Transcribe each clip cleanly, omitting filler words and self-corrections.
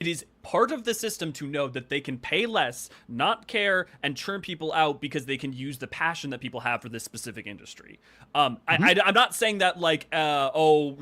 it is part of the system to know that they can pay less, not care, and churn people out because they can use the passion that people have for this specific industry. I'm not saying that like,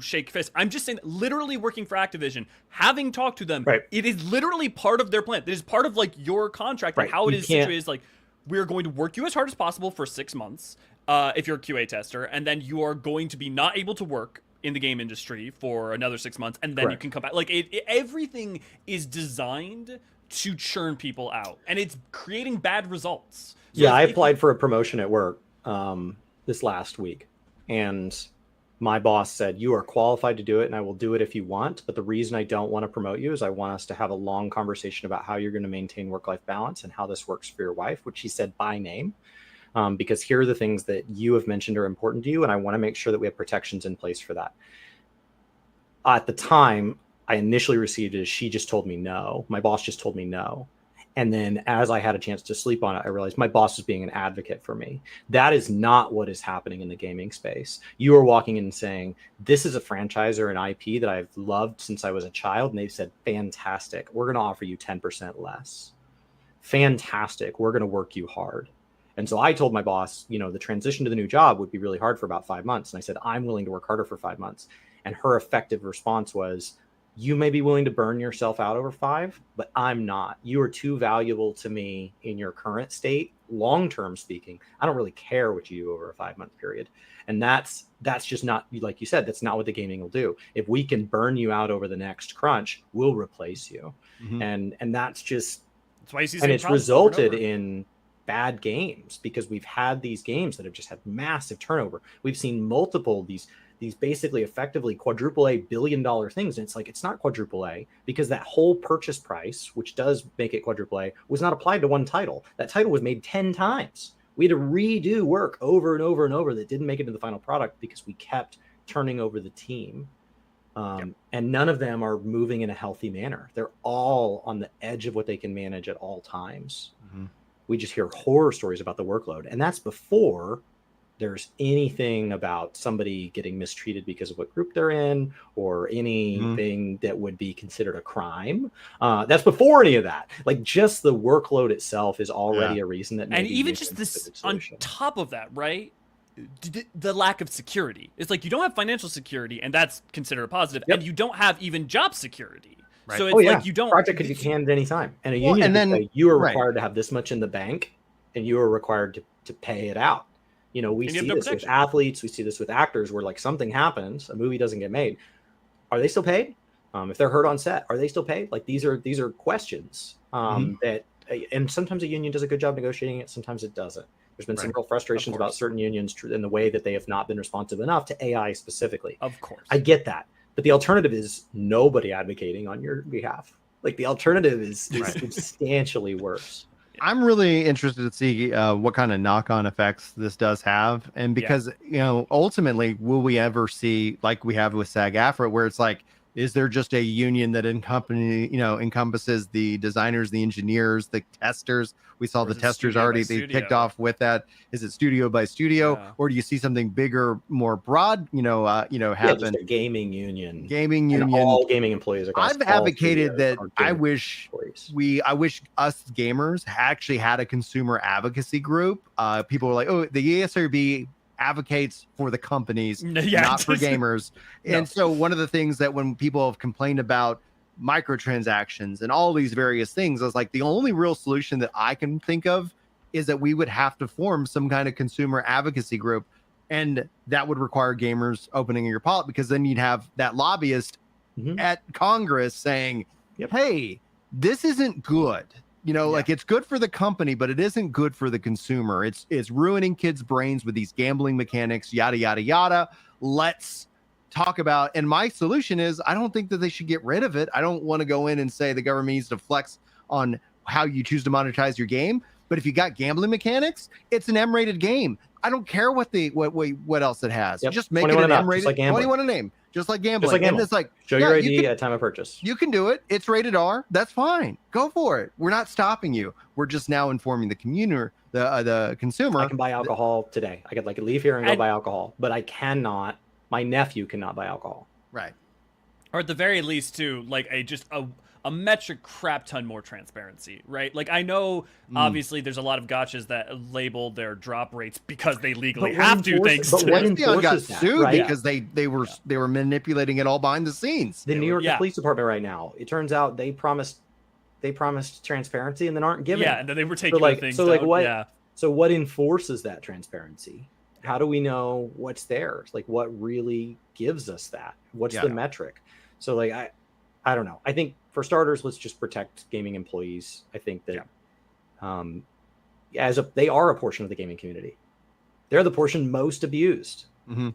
shake fist. I'm just saying that literally working for Activision, having talked to them, Right. it is literally part of their plan. It is part of like your contract and Right. how it You is can't. situated. Is like, we're going to work you as hard as possible for 6 months, if you're a QA tester, and then you are going to be not able to work in the game industry for another 6 months, and then you Correct. can come back. Like everything is designed to churn people out, and it's creating bad results. So Yeah, I if you, applied for a promotion at work this last week, and my boss said, "You are qualified to do it, and I will do it if you want. But the reason I don't want to promote you is I want us to have a long conversation about how you're going to maintain work-life balance and how this works for your wife," which he said by name, because here are the things that you have mentioned are important to you, and I want to make sure that we have protections in place for that. At the time, I initially received it as she just told me no. My boss just told me no. And then as I had a chance to sleep on it, I realized my boss was being an advocate for me. That is not what is happening in the gaming space. You are walking in and saying, this is a franchise or an IP that I've loved since I was a child. And they've said, fantastic. We're going to offer you 10% less. Fantastic. We're going to work you hard. And so I told my boss, the transition to the new job would be really hard for about 5 months. And I said, I'm willing to work harder for 5 months. And her effective response was, you may be willing to burn yourself out over 5, but I'm not. You are too valuable to me in your current state. Long-term speaking, I don't really care what you do over a 5-month period. And that's just not, like you said, that's not what the gaming will do. If we can burn you out over the next crunch, we'll replace you. And that's just, that's why you see and it's problems over and resulted over. in bad games because we've had these games that have just had massive turnover. We've seen multiple these basically effectively quadruple A billion-dollar things. And it's like, it's not quadruple A because that whole purchase price, which does make it quadruple A, was not applied to one title. That title was made 10 times. We had to redo work over and over and over that didn't make it into the final product because we kept turning over the team. And none of them are moving in a healthy manner. They're all on the edge of what they can manage at all times. We just hear horror stories about the workload. And that's before there's anything about somebody getting mistreated because of what group they're in or anything that would be considered a crime. That's before any of that. Like just the workload itself is already a reason that and even just this on top of that, right? The lack of security. It's like you don't have financial security, and that's considered a positive, and you don't have even job security. Right. So it's like you don't. Project could be canned at any time, and a union could say you are required to have this much in the bank, and you are required to pay it out. We see this with athletes, we see this with actors, where like something happens, a movie doesn't get made. Are they still paid? If they're hurt on set, are they still paid? Like these are questions that, and sometimes a union does a good job negotiating it, sometimes it doesn't. There's been some real frustrations about certain unions in the way that they have not been responsive enough to AI specifically. Of course, I get that. But the alternative is nobody advocating on your behalf. Like the alternative is substantially worse. I'm really interested to see what kind of knock-on effects this does have. And because, ultimately, will we ever see, like we have with SAG-AFTRA, where it's like, is there just a union that encompasses the designers, the engineers, the testers? We saw the testers already. They kicked off with that. Is it studio by studio, or do you see something bigger, more broad? Happen. Just a gaming union. Gaming union. All gaming employees across. I've advocated that. I wish us gamers actually had a consumer advocacy group. People were like, "Oh, the ESRB advocates for the companies, not for gamers." And so one of the things that when people have complained about microtransactions and all these various things, I was like, the only real solution that I can think of is that we would have to form some kind of consumer advocacy group. And that would require gamers opening your wallet, because then you'd have that lobbyist at Congress saying, hey, this isn't good. Like it's good for the company, but it isn't good for the consumer. It's ruining kids' brains with these gambling mechanics, yada, yada, yada. Let's talk about, and my solution is, I don't think that they should get rid of it. I don't want to go in and say the government needs to flex on how you choose to monetize your game. But if you got gambling mechanics, it's an M-rated game. I don't care what else it has. Just make it an M-rated, like 21 a name. Just like gambling. And it's like, show your ID at time of purchase. You can do it. It's rated R. That's fine. Go for it. We're not stopping you. We're just now informing the commuter, the consumer. I can buy alcohol today. I could leave here and go buy alcohol, but I cannot. My nephew cannot buy alcohol. Right. Or at the very least, too, like a a metric crap ton more transparency, right? Like I know obviously there's a lot of gotchas that label their drop rates because they legally have to. Thanks to Amazon got sued right? because they were manipulating it all behind the scenes. The New York Police Department right now, it turns out they promised transparency and then aren't giving. Yeah, and then they were taking things down. What? Yeah. So what enforces that transparency? How do we know what's there? Like what really gives us that? What's the metric? So like I don't know. I think for starters, let's just protect gaming employees. I think that they are a portion of the gaming community. They're the portion most abused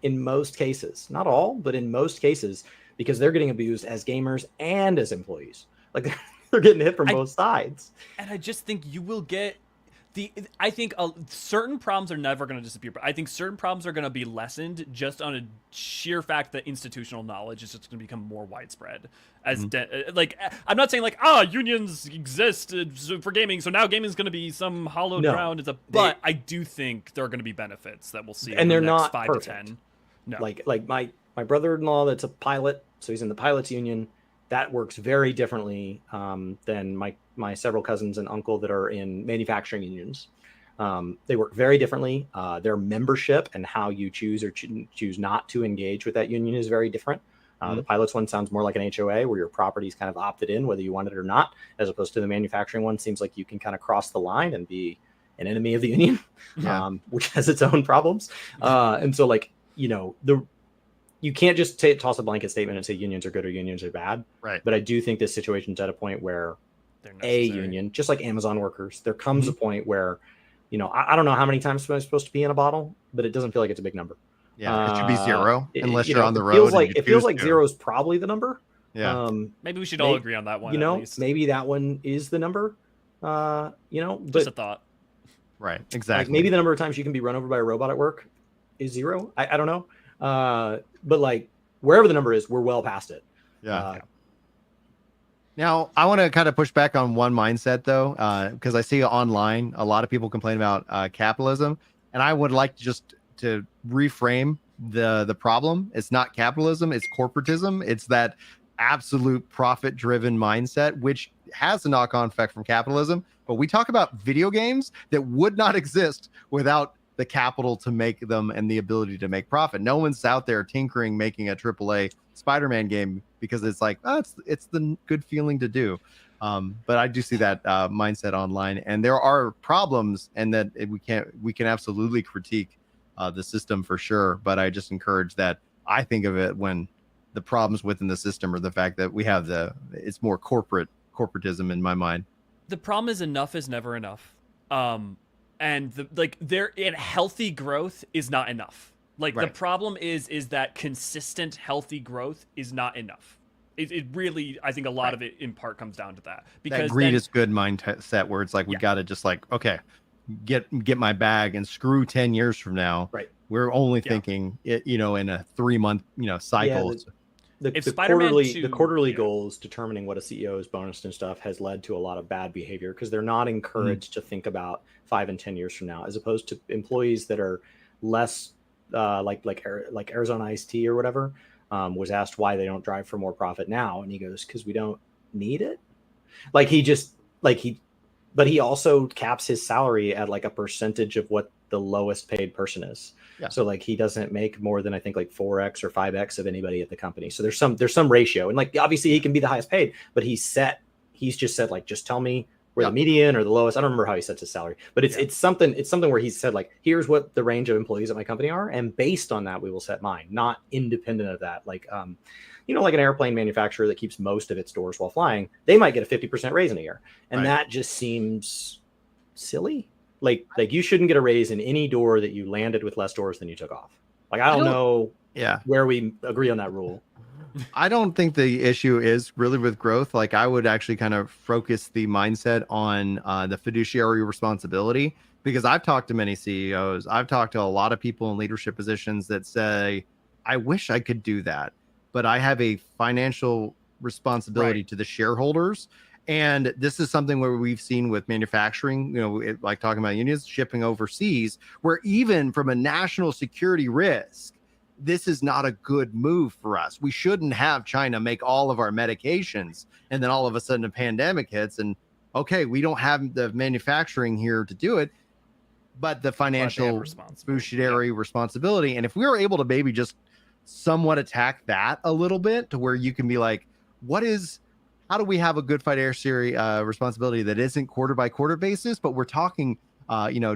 in most cases. Not all, but in most cases, because they're getting abused as gamers and as employees. Like they're getting hit from both sides. And I just think you will get I think certain problems are never going to disappear, but I think certain problems are going to be lessened just on a sheer fact that institutional knowledge is just going to become more widespread. As like, I'm not saying like, unions exist for gaming, so now gaming is going to be some hollowed ground. But I do think there are going to be benefits that we'll see. And they're the next not 5 perfect. to 10. No, like my brother-in-law that's a pilot, so he's in the pilots union. That works very differently than my several cousins and uncle that are in manufacturing unions. They work very differently. Their membership and how you choose or choose not to engage with that union is very different. The pilots one sounds more like an HOA where your property's kind of opted in whether you want it or not, as opposed to the manufacturing one seems like you can kind of cross the line and be an enemy of the union, which has its own problems. And so like, you can't just toss a blanket statement and say unions are good or unions are bad. Right. But I do think this situation's at a point where a union, just like Amazon workers, there comes a point where, I don't know how many times I'm supposed to be in a bottle, but it doesn't feel like it's a big number. Yeah, it should be 0 unless you're on the road. It feels like 0 is probably the number. Yeah. Maybe we should all agree on that one. At least. Maybe that one is the number. But just a thought. Right. Exactly. Like maybe the number of times you can be run over by a robot at work is 0. I don't know. But like wherever the number is, we're well past it. Yeah. Now I want to kind of push back on one mindset though, because I see online a lot of people complain about capitalism, and I would like to reframe the problem. It's not capitalism, it's corporatism. It's that absolute profit-driven mindset, which has a knock-on effect from capitalism. But we talk about video games that would not exist without the capital to make them and the ability to make profit. No one's out there tinkering, making a AAA Spider-Man game because it's like, it's the good feeling to do. But I do see that mindset online, and there are problems, and that we can absolutely critique the system for sure. But I just encourage that I think of it when the problems within the system are the fact that we have it's more corporatism in my mind. The problem is enough is never enough. And healthy growth is not enough. Like the problem is that consistent healthy growth is not enough. It really, I think a lot of it in part comes down to that. Because that greed is good mindset where it's like, we got to just like, okay, get my bag and screw 10 years from now. Right. We're only thinking it, in a 3-month, cycle. The quarterly goals determining what a CEO is bonused and stuff has led to a lot of bad behavior because they're not encouraged to think about 5 and 10 years from now, as opposed to employees that are less like Arizona Iced Tea or whatever was asked why they don't drive for more profit now, and he goes, because we don't need it. But he also caps his salary at like a percentage of what the lowest paid person is. Yeah. So like he doesn't make more than I think like 4x or 5x of anybody at the company. So there's some ratio, and like obviously he can be the highest paid, but he's just said like, just tell me where the median or the lowest. I don't remember how he sets his salary, but it's something where he said like, here's what the range of employees at my company are, and based on that we will set mine, not independent of that. Like like an airplane manufacturer that keeps most of its doors while flying, they might get a 50% raise in a year, and that just seems silly. Like you shouldn't get a raise in any door that you landed with less doors than you took off. Like I don't know where we agree on that rule. I don't think the issue is really with growth. Like I would actually kind of focus the mindset on the fiduciary responsibility, because I've talked to many CEOs. I've talked to a lot of people in leadership positions that say, I wish I could do that, but I have a financial responsibility to the shareholders. And this is something where we've seen with manufacturing, like talking about unions shipping overseas, where even from a national security risk, this is not a good move for us. We shouldn't have China make all of our medications, and then all of a sudden a pandemic hits, and okay, we don't have the manufacturing here to do it, but the financial fiduciary responsibility. And if we were able to maybe just somewhat attack that a little bit, to where you can be like, how do we have a good fiduciary responsibility that isn't quarter by quarter basis, but we're talking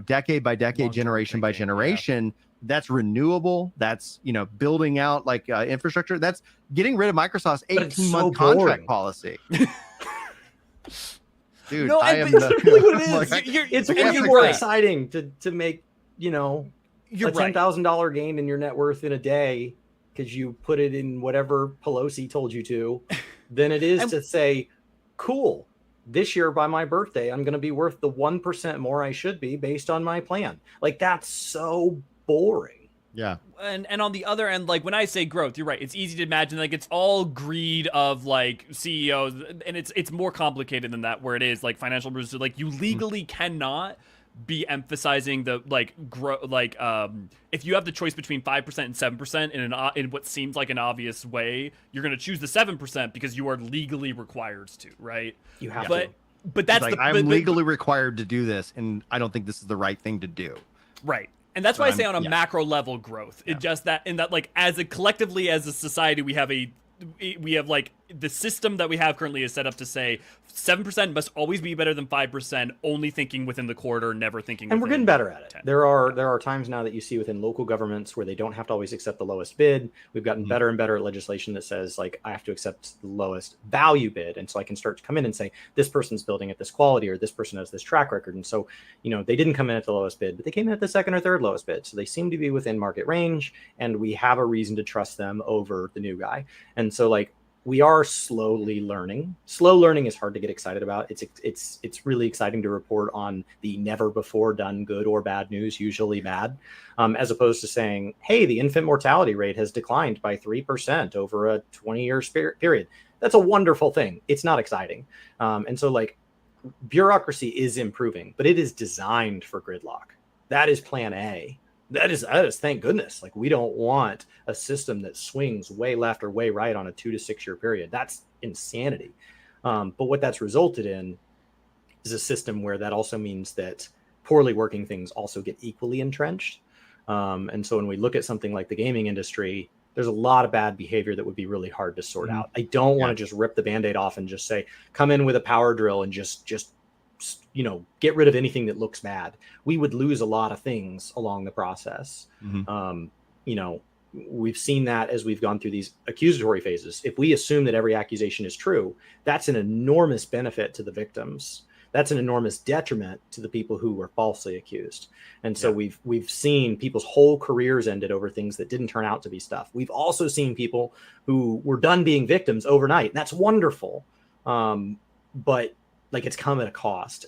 decade by decade, generation by generation, that's renewable, that's building out like infrastructure, that's getting rid of Microsoft's 18-month contract policy. Dude, no, I am that's really what it is. Like, it's way more exciting to make a $10,000 gain in your net worth in a day because you put it in whatever Pelosi told you to, than it is to say, cool, this year by my birthday, I'm going to be worth the 1% more I should be based on my plan. Like, that's so boring. Yeah. And on the other end, like when I say growth, you're right. It's easy to imagine like it's all greed of like CEOs, and it's more complicated than that, where it is like financial bruises. Like you legally cannot be emphasizing the if you have the choice between 5% and 7% in what seems like an obvious way, you're going to choose the 7% because you are legally required to, right? You have to. But that's like, I'm legally required to do this, and I don't think this is the right thing to do. Right. And that's why I say on a macro level growth. It just that like as a collectively as a society we have like the system that we have currently is set up to say 7% must always be better than 5%, only thinking within the quarter, never thinking. And we're getting better at it. 10. There are times now that you see within local governments where they don't have to always accept the lowest bid. We've gotten better and better at legislation that says like I have to accept the lowest value bid, and so I can start to come in and say this person's building at this quality or this person has this track record. And so they didn't come in at the lowest bid, but they came in at the second or third lowest bid. So they seem to be within market range, and we have a reason to trust them over the new guy. And so like, we are slowly learning. Slow learning is hard to get excited about. It's really exciting to report on the never before done good or bad news, usually bad, as opposed to saying, hey, the infant mortality rate has declined by 3% over a 20-year period. That's a wonderful thing. It's not exciting. And so like bureaucracy is improving, but it is designed for gridlock. That is plan A. That is thank goodness. Like we don't want a system that swings way left or way right on a 2 to 6 year period. That's insanity. But what that's resulted in is a system where that also means that poorly working things also get equally entrenched. And so when we look at something like the gaming industry, there's a lot of bad behavior that would be really hard to sort out. I don't want to just rip the Band-Aid off and just say, come in with a power drill and just get rid of anything that looks bad. We would lose a lot of things along the process. We've seen that as we've gone through these accusatory phases. If we assume that every accusation is true, that's an enormous benefit to the victims. That's an enormous detriment to the people who were falsely accused. And so we've seen people's whole careers ended over things that didn't turn out to be stuff. We've also seen people who were done being victims overnight. And that's wonderful. But like it's come at a cost.